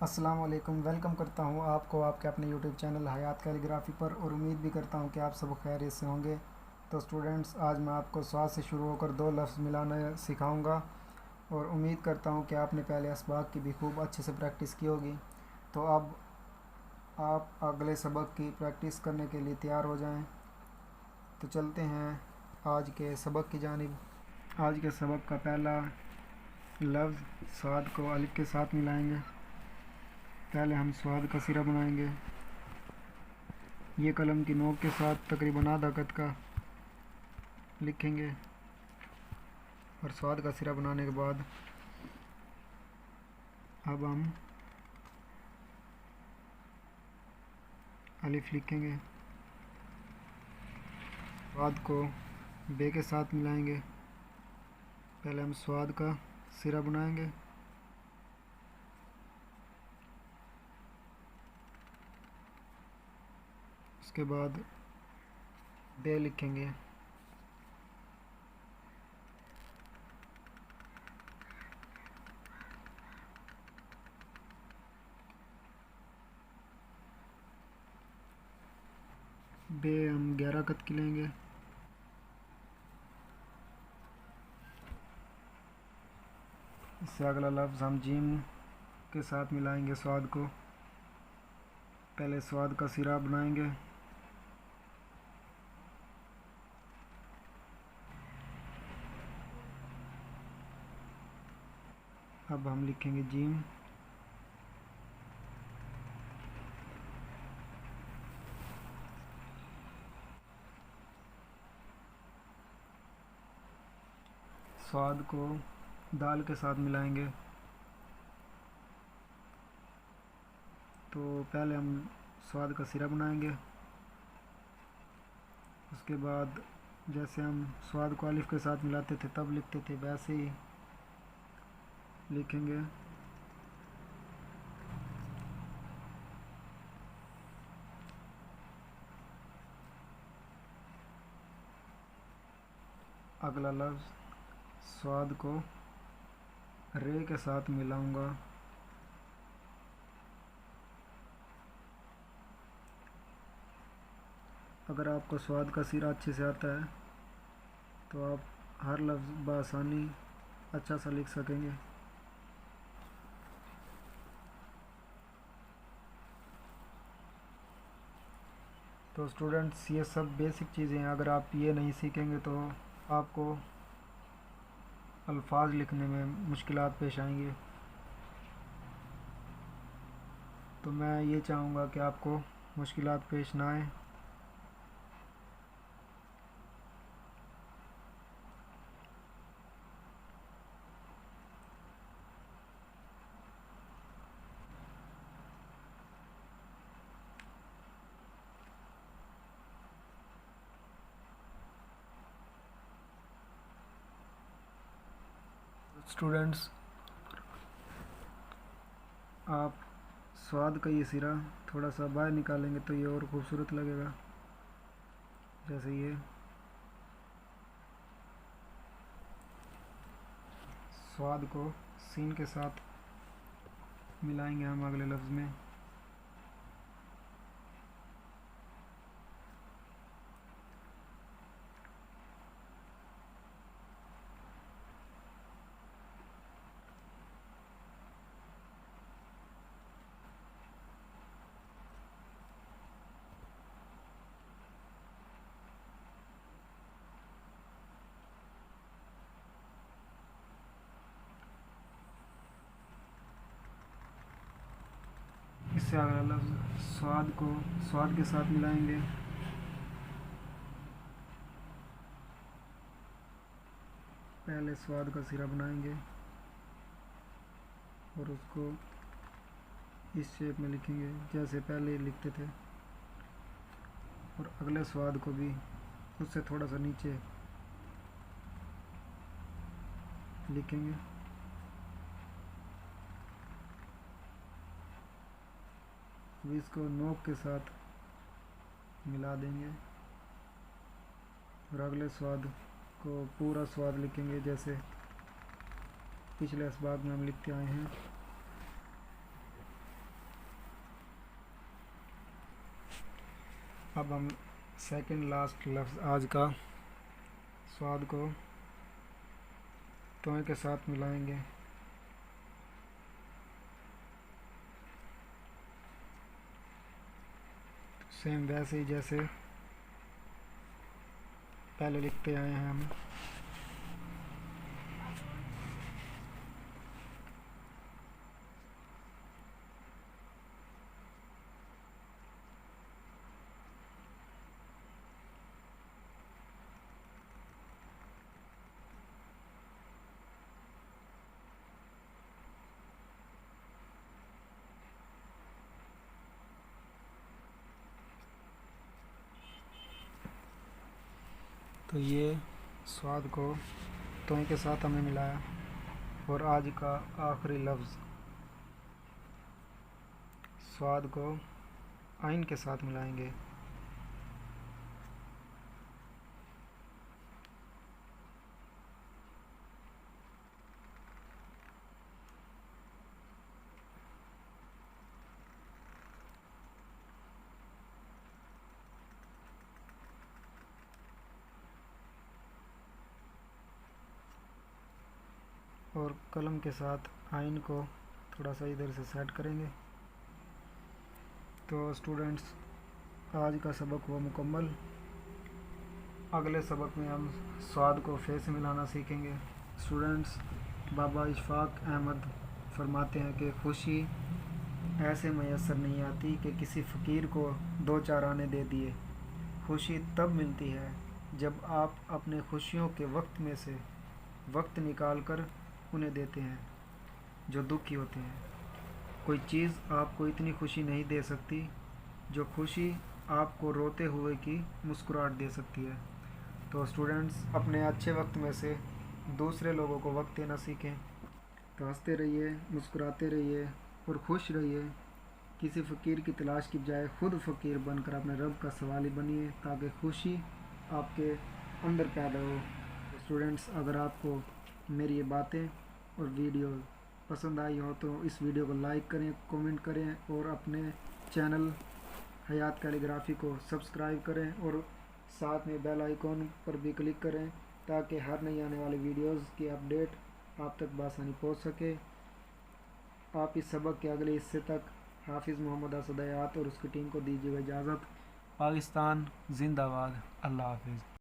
अस्सलाम वालेकुम। वेलकम करता हूँ आपको आपके अपने यूट्यूब चैनल हयात कैलीग्राफी पर, और उम्मीद भी करता हूँ कि आप सब खैरियत से होंगे। तो स्टूडेंट्स, आज मैं आपको स्वाद से शुरू होकर दो लफ्ज़ मिलाना सिखाऊंगा, और उम्मीद करता हूँ कि आपने पहले असबाक की भी खूब अच्छे से प्रैक्टिस की होगी। तो अब आप अगले सबक की प्रैक्टिस करने के लिए तैयार हो जाएं। तो चलते हैं आज के सबक की जानिब। आज के सबक का पहला लफ्ज़ स्वाद को अलिफ के साथ मिलाएंगे। पहले हम स्वाद का सिरा बनाएंगे। ये कलम की नोक के साथ तकरीबन आधा कद का लिखेंगे, और स्वाद का सिरा बनाने के बाद अब हम अलिफ लिखेंगे। स्वाद को बे के साथ मिलाएंगे। पहले हम स्वाद का सिरा बनाएंगे, उसके बाद बे लिखेंगे। बे हम 11 कद की लेंगे। इससे अगला लफ्ज़ हम जीम के साथ मिलाएंगे स्वाद को। पहले स्वाद का सिरा बनाएंगे, अब हम लिखेंगे जीम। स्वाद को दाल के साथ मिलाएंगे। तो पहले हम स्वाद का सिरा बनाएंगे, उसके बाद जैसे हम स्वाद को अलिफ के साथ मिलाते थे तब लिखते थे वैसे ही लिखेंगे। अगला लफ्ज़ स्वाद को रे के साथ मिलाऊंगा। अगर आपको स्वाद का सिरा अच्छे से आता है तो आप हर लफ्ज़ बआसानी अच्छा सा लिख सकेंगे। तो स्टूडेंट्स, ये सब बेसिक चीज़ें हैं। अगर आप ये नहीं सीखेंगे तो आपको अल्फाज लिखने में मुश्किलात पेश आएंगी। तो मैं ये चाहूँगा कि आपको मुश्किलात पेश ना आए। स्टूडेंट्स, आप स्वाद का ये सिरा थोड़ा सा बाहर निकालेंगे तो ये और खूबसूरत लगेगा। जैसे ये स्वाद को सीन के साथ मिलाएंगे हम अगले लफ्ज़ में। इससे अगला लफ्ज़ स्वाद को स्वाद के साथ मिलाएंगे। पहले स्वाद का सिरा बनाएंगे और उसको इस शेप में लिखेंगे जैसे पहले लिखते थे, और अगले स्वाद को भी उससे थोड़ा सा नीचे लिखेंगे। अब इसको नोक के साथ मिला देंगे, और अगले स्वाद को पूरा स्वाद लिखेंगे जैसे पिछले असबाब में हम लिखते आए हैं। अब हम सेकंड लास्ट लफ्ज़ आज का स्वाद को तोय के साथ मिलाएंगे। सेम वैसे ही जैसे पहले लिखते आए हैं हम। तो ये स्वाद को तोय के साथ हमने मिलाया। और आज का आखिरी लफ्ज़ स्वाद को आइन के साथ मिलाएंगे। और कलम के साथ आइन को थोड़ा सा इधर से सेट करेंगे। तो स्टूडेंट्स, आज का सबक हुआ मुकम्मल। अगले सबक में हम स्वाद को फे से मिलाना सीखेंगे। स्टूडेंट्स, बाबा इशफाक अहमद फरमाते हैं कि खुशी ऐसे मैसर नहीं आती कि किसी फ़कीर को दो चार आने दे दिए। खुशी तब मिलती है जब आप अपने खुशियों के वक्त में से वक्त निकाल कर उन्हें देते हैं जो दुखी होते हैं। कोई चीज़ आपको इतनी खुशी नहीं दे सकती जो खुशी आपको रोते हुए की मुस्कुराहट दे सकती है। तो स्टूडेंट्स, अपने अच्छे वक्त में से दूसरे लोगों को वक्त देना सीखें। तो हंसते रहिए, मुस्कुराते रहिए और खुश रहिए। किसी फ़कीर की तलाश की बजाय ख़ुद फ़कीर बनकर अपने रब का सवाली बनिए ताकि खुशी आपके अंदर पैदा हो। स्टूडेंट्स, अगर आपको मेरी ये बातें और वीडियो पसंद आई हो तो इस वीडियो को लाइक करें, कमेंट करें और अपने चैनल हयात कैलीग्राफी को सब्सक्राइब करें और साथ में बेल आइकॉन पर भी क्लिक करें ताकि हर नई आने वाली वीडियोस की अपडेट आप तक बआसानी पहुंच सके। आप इस सबक के अगले हिस्से तक हाफिज़ मोहम्मद असद हयात और उसकी टीम को दीजिएगा इजाज़त। पाकिस्तान जिंदाबाद। अल्लाह हाफिज़।